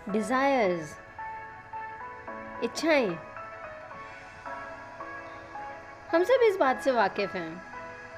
Desires, इच्छाएं। हम सब इस बात से वाकिफ़ हैं,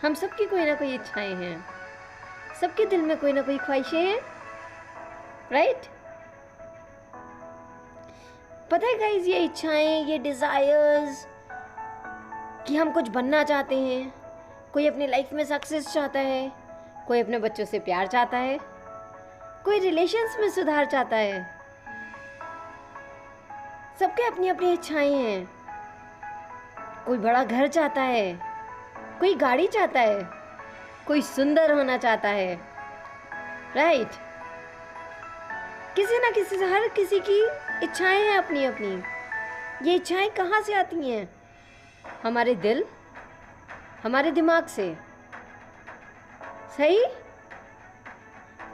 हम सबकी कोई ना कोई इच्छाएं हैं, सबके दिल में कोई ना कोई ख्वाहिशें हैं, राइट? पता है गाइस, ये इच्छाएं, ये डिज़ायर्स कि हम कुछ बनना चाहते हैं, कोई अपनी लाइफ में सक्सेस चाहता है, कोई अपने बच्चों से प्यार चाहता है, कोई रिलेशंस में सुधार चाहता है। सबके अपनी अपनी इच्छाएं हैं। कोई बड़ा घर चाहता है, कोई गाड़ी चाहता है, कोई सुंदर होना चाहता है, राइट? किसी ना किसी से, हर किसी की इच्छाएं हैं अपनी अपनी। ये इच्छाएं कहाँ से आती हैं? हमारे दिल, हमारे दिमाग से। सही?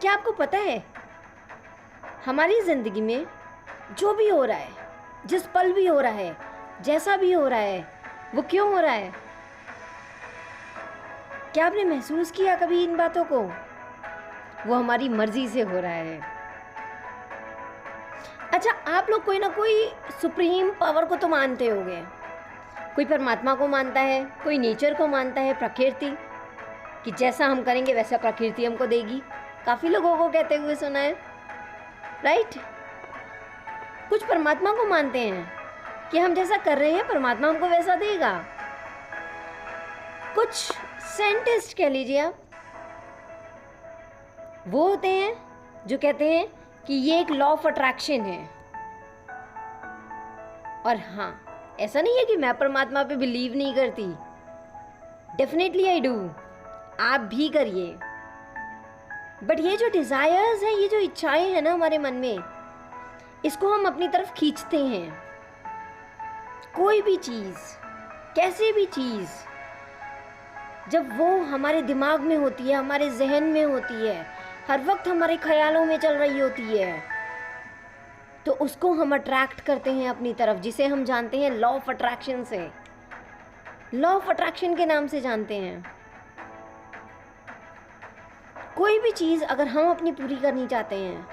क्या आपको पता है, हमारी ज़िंदगी में जो भी हो रहा है, जिस पल भी हो रहा है, जैसा भी हो रहा है, वो क्यों हो रहा है? क्या आपने महसूस किया कभी इन बातों को? वो हमारी मर्जी से हो रहा है। अच्छा, आप लोग कोई ना कोई सुप्रीम पावर को तो मानते होंगे। कोई परमात्मा को मानता है, कोई नेचर को मानता है, प्रकृति, कि जैसा हम करेंगे वैसा प्रकृति हमको देगी। काफ़ी लोगों को कहते हुए सुना है, राइट? कुछ परमात्मा को मानते हैं कि हम जैसा कर रहे हैं परमात्मा हमको वैसा देगा। कुछ साइंटिस्ट कह लीजिए आप, वो होते हैं जो कहते हैं कि ये एक लॉ ऑफ अट्रैक्शन है। और हाँ, ऐसा नहीं है कि मैं परमात्मा पे बिलीव नहीं करती, डेफिनेटली आई डू, आप भी करिए। बट ये जो डिज़ायर्स हैं, ये जो इच्छाएं हैं ना हमारे मन में, इसको हम अपनी तरफ खींचते हैं। कोई भी चीज़, कैसे भी चीज़, जब वो हमारे दिमाग में होती है, हमारे जहन में होती है, हर वक्त हमारे ख्यालों में चल रही होती है, तो उसको हम अट्रैक्ट करते हैं अपनी तरफ, जिसे हम जानते हैं लॉ ऑफ अट्रैक्शन से, लॉ ऑफ अट्रैक्शन के नाम से जानते हैं। कोई भी चीज़ अगर हम अपनी पूरी करनी चाहते हैं,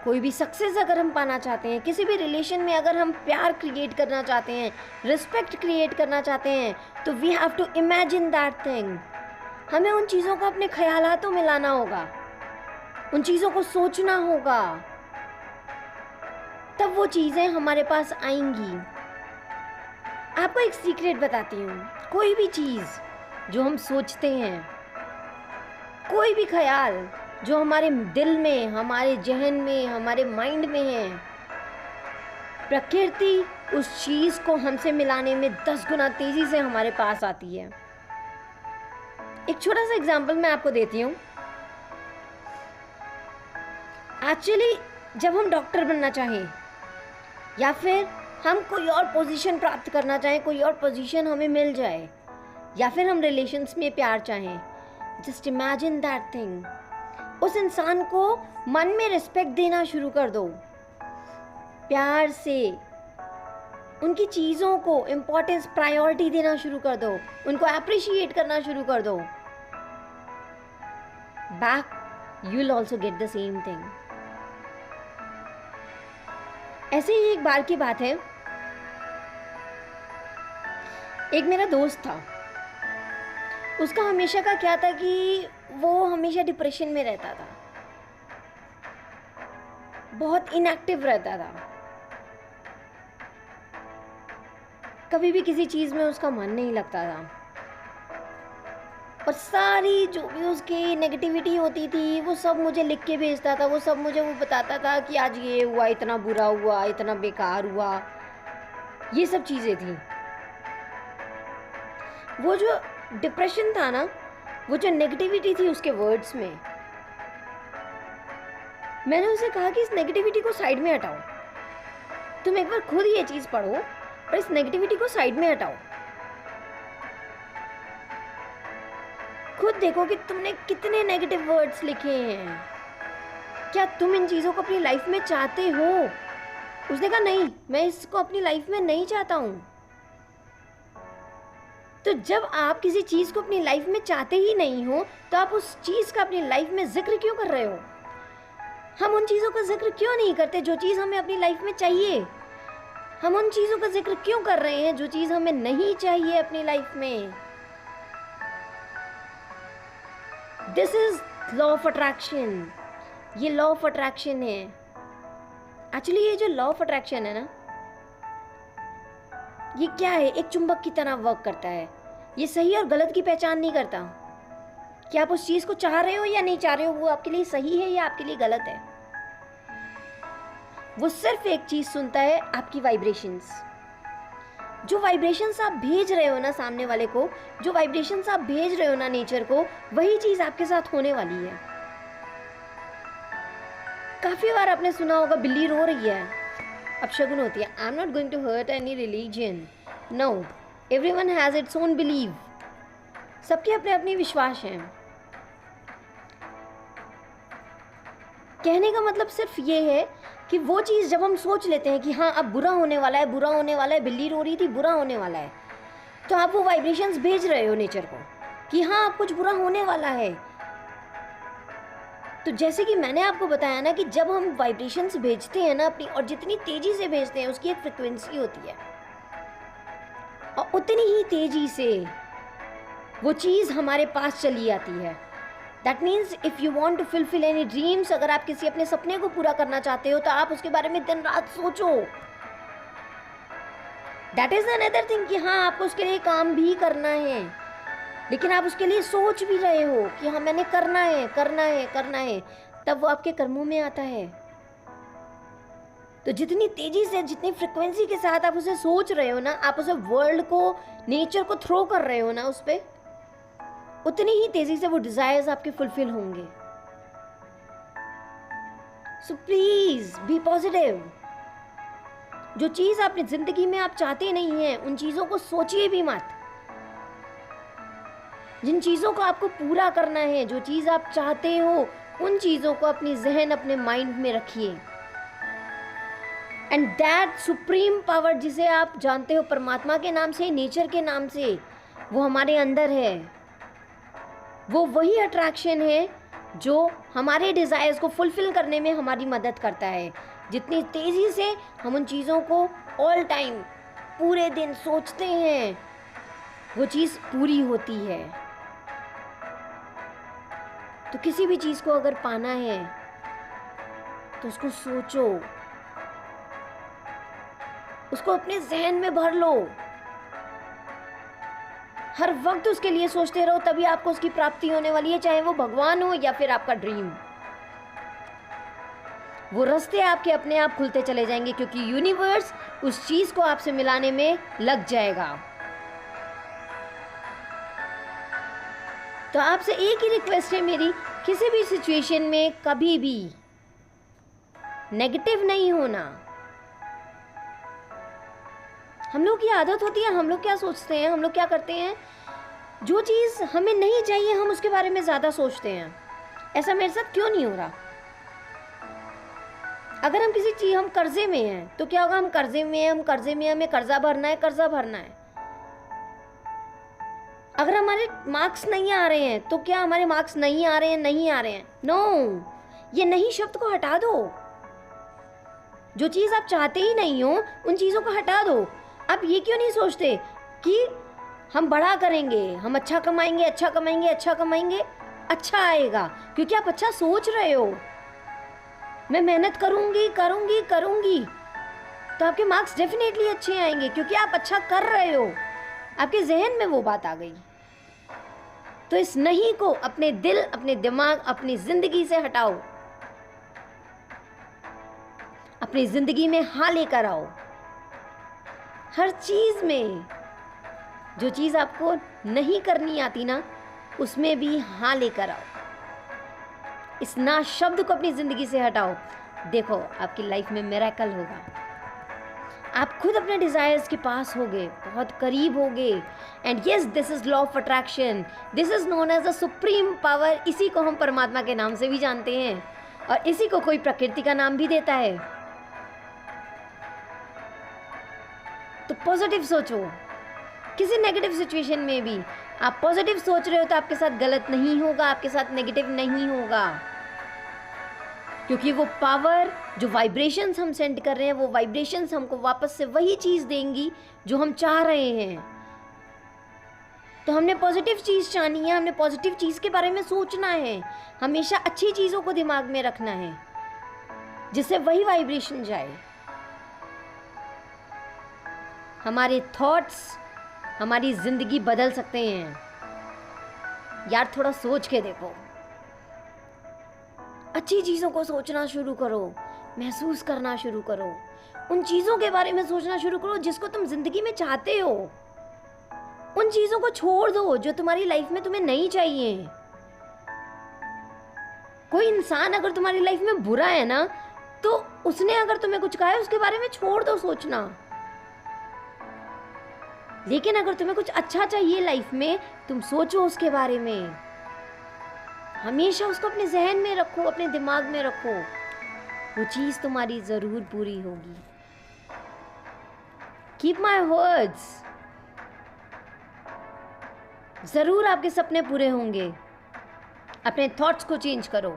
कोई भी सक्सेस अगर हम पाना चाहते हैं, किसी भी रिलेशन में अगर हम प्यार क्रिएट करना चाहते हैं, रिस्पेक्ट क्रिएट करना चाहते हैं, तो we have to imagine that thing. हमें उन चीज़ों को अपने ख्यालातों में लाना होगा, उन चीज़ों को सोचना होगा, तब वो चीज़ें हमारे पास आएंगी। आपको एक सीक्रेट बताती हूँ, कोई भी चीज़ जो हम सोचते हैं, कोई भी ख्याल जो हमारे दिल में, हमारे जहन में, हमारे माइंड में है, प्रकृति उस चीज़ को हमसे मिलाने में 10 गुना तेज़ी से हमारे पास आती है। एक छोटा सा एग्जाम्पल मैं आपको देती हूँ। एक्चुअली जब हम डॉक्टर बनना चाहें, या फिर हम कोई और पोजीशन प्राप्त करना चाहें, कोई और पोजीशन हमें मिल जाए, या फिर हम रिलेशंस में प्यार चाहें, जस्ट इमेजिन दैट थिंग। उस इंसान को मन में रिस्पेक्ट देना शुरू कर दो, प्यार से उनकी चीज़ों को इम्पोर्टेंस, प्रायोरिटी देना शुरू कर दो, उनको अप्रिशिएट करना शुरू कर दो। Back you will also get the same thing. ऐसे ही एक बार की बात है, एक मेरा दोस्त था, उसका हमेशा का क्या था कि वो हमेशा डिप्रेशन में रहता था, बहुत इनएक्टिव रहता था, कभी भी किसी चीज़ में उसका मन नहीं लगता था, और सारी जो भी उसकी नेगेटिविटी होती थी वो सब मुझे लिख के भेजता था, वो सब मुझे वो बताता था कि आज ये हुआ, इतना बुरा हुआ, इतना बेकार हुआ, ये सब चीज़ें थी। वो जो डिप्रेशन था ना, वो जो नेगेटिविटी थी उसके वर्ड्स में, मैंने उसे कहा कि इस नेगेटिविटी को साइड में हटाओ, तुम एक बार खुद ये चीज़ पढ़ो और इस नेगेटिविटी को साइड में हटाओ, खुद देखो कि तुमने कितने नेगेटिव वर्ड्स लिखे हैं, क्या तुम इन चीज़ों को अपनी लाइफ में चाहते हो? उसने कहा नहीं, मैं इसको अपनी लाइफ में नहीं चाहता हूँ। तो जब आप किसी चीज़ को अपनी लाइफ में चाहते ही नहीं हो, तो आप उस चीज़ का अपनी लाइफ में जिक्र क्यों कर रहे हो? हम उन चीज़ों का जिक्र क्यों नहीं करते जो चीज़ हमें अपनी लाइफ में चाहिए? हम उन चीज़ों का जिक्र क्यों कर रहे हैं जो चीज़ हमें नहीं चाहिए अपनी लाइफ में? This is law of attraction. ये लॉ ऑफ अट्रैक्शन है। एक्चुअली ये जो लॉ ऑफ अट्रैक्शन है ना, ये क्या है? एक चुंबक की तरह वर्क करता है। ये सही और गलत की पहचान नहीं करता कि आप उस चीज़ को चाह रहे हो या नहीं चाह रहे हो, वो आपके लिए सही है या आपके लिए गलत है। वो सिर्फ एक चीज़ सुनता है, आपकी वाइब्रेशंस। जो वाइब्रेशंस आप भेज रहे हो ना सामने वाले को, जो वाइब्रेशंस आप भेज रहे हो ना नेचर को, वही चीज़ आपके साथ होने वाली है। काफ़ी बार आपने सुना होगा बिल्ली रो रही है, अपशगुन होती है। I am not going to hurt any religion, no, everyone has its own believe. सबके अपने अपने विश्वास हैं। कहने का मतलब सिर्फ ये है कि वो चीज़ जब हम सोच लेते हैं कि हाँ अब बुरा होने वाला है, बुरा होने वाला है, बिल्ली रो रही थी, बुरा होने वाला है, तो आप वो वाइब्रेशंस भेज रहे हो नेचर को कि हाँ अब कुछ बुरा होने वाला है। तो जैसे कि मैंने आपको बताया ना कि जब हम वाइब्रेशंस भेजते हैं ना अपनी, और जितनी तेज़ी से भेजते हैं उसकी एक फ्रिक्वेंसी होती है, और उतनी ही तेज़ी से वो चीज़ हमारे पास चली आती है। That means if you want to fulfil any dreams, अगर आप किसी अपने सपने को पूरा करना चाहते हो तो आप उसके बारे में दिन रात सोचो। दैट इज़ अनदर थिंग कि हाँ आपको उसके लिए काम भी करना है, लेकिन आप उसके लिए सोच भी रहे हो कि हाँ मैंने करना है, करना है, करना है, तब वो आपके कर्मों में आता है। तो जितनी तेज़ी से, जितनी फ्रिक्वेंसी के साथ आप उसे सोच रहे हो ना, आप उसे वर्ल्ड को, नेचर को थ्रो कर रहे हो ना उस पर, उतनी ही तेजी से वो डिजायर्स आपके फुलफिल होंगे। So please be positive. जो चीज आपने जिंदगी में आप चाहते नहीं हैं, उन चीजों को सोचिए भी मत। जिन चीजों को आपको पूरा करना है, जो चीज आप चाहते हो, उन चीजों को अपनी जहन, अपने माइंड में रखिए। एंड दैट सुप्रीम पावर जिसे आप जानते हो परमात्मा के नाम से, नेचर के नाम से, वो हमारे अंदर है। वो वही अट्रैक्शन है जो हमारे डिज़ायर्स को फुलफ़िल करने में हमारी मदद करता है। जितनी तेज़ी से हम उन चीज़ों को ऑल टाइम, पूरे दिन सोचते हैं, वो चीज़ पूरी होती है। तो किसी भी चीज़ को अगर पाना है तो उसको सोचो, उसको अपने जहन में भर लो, हर वक्त उसके लिए सोचते रहो, तभी आपको उसकी प्राप्ति होने वाली है, चाहे वो भगवान हो या फिर आपका ड्रीम। वो रास्ते आपके अपने आप खुलते चले जाएंगे, क्योंकि यूनिवर्स उस चीज को आपसे मिलाने में लग जाएगा। तो आपसे एक ही रिक्वेस्ट है मेरी, किसी भी सिचुएशन में कभी भी नेगेटिव नहीं होना। हम लोग की आदत होती है, हम लोग क्या सोचते हैं, हम लोग क्या करते हैं, जो चीज़ हमें नहीं चाहिए हम उसके बारे में ज़्यादा सोचते हैं। ऐसा मेरे साथ क्यों नहीं हो रहा? अगर हम किसी चीज़, हम कर्जे में हैं तो क्या होगा, हम कर्जे में हैं, हम कर्जे में, हमें कर्जा भरना है, कर्जा भरना है। अगर हमारे मार्क्स नहीं आ रहे हैं तो क्या हमारे मार्क्स नहीं आ रहे हैं, नहीं आ रहे हैं? नो, ये नहीं शब्द को हटा दो। जो चीज़ आप चाहते ही नहीं हो उन चीज़ों को हटा दो। आप ये क्यों नहीं सोचते कि हम बड़ा करेंगे, हम अच्छा कमाएंगे, अच्छा कमाएंगे, अच्छा कमाएंगे, अच्छा आएगा, क्योंकि आप अच्छा सोच रहे हो। मैं मेहनत करूंगी, करूंगी, करूंगी, तो आपके मार्क्स डेफिनेटली अच्छे आएंगे, क्योंकि आप अच्छा कर रहे हो। आपके जहन में वो बात आ गई। तो इस नहीं को अपने दिल, अपने दिमाग, अपनी जिंदगी से हटाओ, अपनी जिंदगी में हाँ लेकर आओ। हर चीज में जो चीज आपको नहीं करनी आती ना, उसमें भी हाँ लेकर आओ। इस ना शब्द को अपनी जिंदगी से हटाओ, देखो आपकी लाइफ में मिरेकल होगा। आप खुद अपने डिजायर्स के पास होगे, बहुत करीब होगे। And yes, this is law of attraction, this is known as the supreme power. इसी को हम परमात्मा के नाम से भी जानते हैं, और इसी को कोई प्रकृति का नाम भी देता है। तो पॉजिटिव सोचो। किसी नेगेटिव सिचुएशन में भी आप पॉजिटिव सोच रहे हो तो आपके साथ गलत नहीं होगा, आपके साथ नेगेटिव नहीं होगा। क्योंकि वो पावर, जो वाइब्रेशंस हम सेंड कर रहे हैं, वो वाइब्रेशंस हमको वापस से वही चीज़ देंगी जो हम चाह रहे हैं। तो हमने पॉजिटिव चीज़ चाहनी है, हमने पॉजिटिव चीज़ के बारे में सोचना है, हमेशा अच्छी चीज़ों को दिमाग में रखना है जिससे वही वाइब्रेशन जाए। हमारे थॉट्स हमारी ज़िंदगी बदल सकते हैं। यार थोड़ा सोच के देखो, अच्छी चीज़ों को सोचना शुरू करो, महसूस करना शुरू करो, उन चीज़ों के बारे में सोचना शुरू करो जिसको तुम ज़िंदगी में चाहते हो। उन चीज़ों को छोड़ दो जो तुम्हारी लाइफ में तुम्हें नहीं चाहिए। कोई इंसान अगर तुम्हारी लाइफ में बुरा है ना, तो उसने अगर तुम्हें कुछ कहा है उसके बारे में छोड़ दो सोचना। लेकिन अगर तुम्हें कुछ अच्छा चाहिए लाइफ में, तुम सोचो उसके बारे में, हमेशा उसको अपने जहन में रखो, अपने दिमाग में रखो, वो चीज़ तुम्हारी ज़रूर पूरी होगी। कीप माई वर्ड्स, ज़रूर आपके सपने पूरे होंगे। अपने थॉट्स को चेंज करो,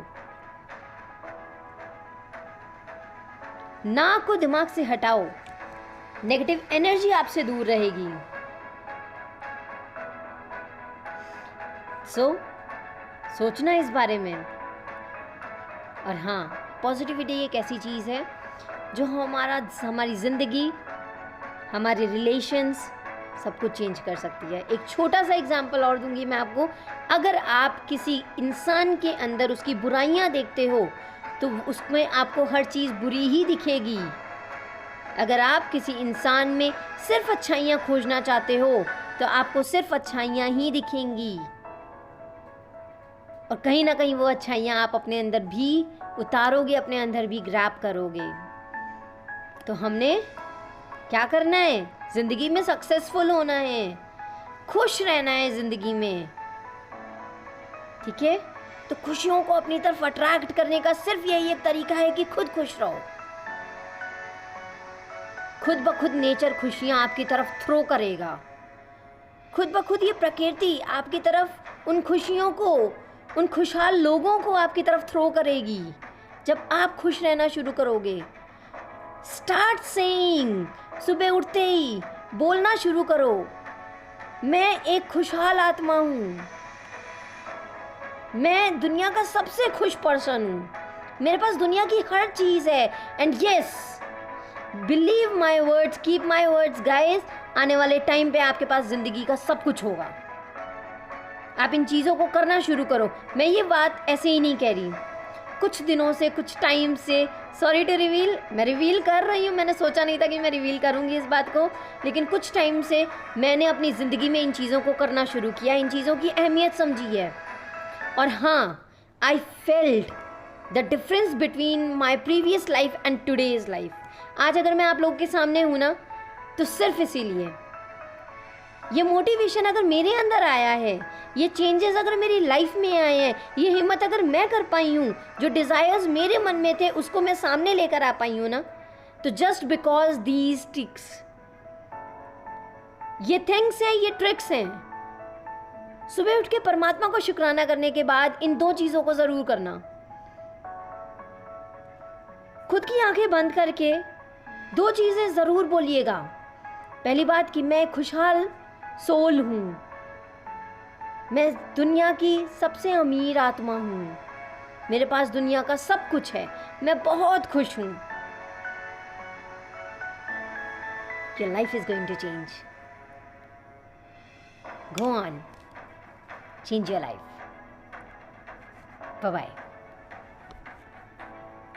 ना को दिमाग से हटाओ, नेगेटिव एनर्जी आपसे दूर रहेगी। सोचना इस बारे में। और हाँ, पॉजिटिविटी एक ऐसी चीज़ है जो हमारी ज़िंदगी, हमारे रिलेशंस सब कुछ चेंज कर सकती है। एक छोटा सा एग्जांपल और दूंगी मैं आपको। अगर आप किसी इंसान के अंदर उसकी बुराइयां देखते हो तो उसमें आपको हर चीज़ बुरी ही दिखेगी। अगर आप किसी इंसान में सिर्फ अच्छाइयाँ खोजना चाहते हो तो आपको सिर्फ अच्छाइयाँ ही दिखेंगी, और कहीं ना कहीं वो अच्छाइयाँ आप अपने अंदर भी उतारोगे, अपने अंदर भी ग्रैब करोगे। तो हमने क्या करना है? ज़िंदगी में सक्सेसफुल होना है, खुश रहना है ज़िंदगी में, ठीक है? तो खुशियों को अपनी तरफ अट्रैक्ट करने का सिर्फ यही एक तरीका है कि खुद खुश रहो। खुद ब खुद नेचर खुशियाँ आपकी तरफ थ्रो करेगा। खुद ब खुद ये प्रकृति आपकी तरफ उन खुशियों को, उन खुशहाल लोगों को आपकी तरफ थ्रो करेगी जब आप खुश रहना शुरू करोगे। स्टार्ट सेइंग, सुबह उठते ही बोलना शुरू करो, मैं एक खुशहाल आत्मा हूँ, मैं दुनिया का सबसे खुश पर्सन हूँ, मेरे पास दुनिया की हर चीज़ है। And yes, believe my words, keep my words guys, आने वाले टाइम पे आपके पास ज़िंदगी का सब कुछ होगा। आप इन चीज़ों को करना शुरू करो। मैं ये बात ऐसे ही नहीं कह रही, कुछ दिनों से, कुछ टाइम से, सॉरी टू रिवील, मैं रिवील कर रही हूँ, मैंने सोचा नहीं था कि मैं रिवील करूँगी इस बात को, लेकिन कुछ टाइम से मैंने अपनी ज़िंदगी में इन चीज़ों को करना शुरू किया, इन चीज़ों की अहमियत समझी है। और हाँ, I felt the difference between my previous life and today's life. आज अगर मैं आप लोगों के सामने हूँ ना, तो सिर्फ इसीलिए, ये मोटिवेशन अगर मेरे अंदर आया है, ये चेंजेस अगर मेरी लाइफ में आए हैं, ये हिम्मत अगर मैं कर पाई हूँ, जो डिज़ायर्स मेरे मन में थे उसको मैं सामने लेकर आ पाई हूँ ना, तो जस्ट बिकॉज दीज ट्रिक्स, ये थिंग्स हैं, ये ट्रिक्स हैं। सुबह उठ के परमात्मा को शुक्राना करने के बाद इन दो चीज़ों को ज़रूर करना। खुद की आंखें बंद करके दो चीज़ें ज़रूर बोलिएगा। पहली बात कि मैं खुशहाल सोल हूँ, मैं दुनिया की सबसे अमीर आत्मा हूँ, मेरे पास दुनिया का सब कुछ है, मैं बहुत खुश हूँ। Your life is going to change. Go on, change your life. Bye-bye.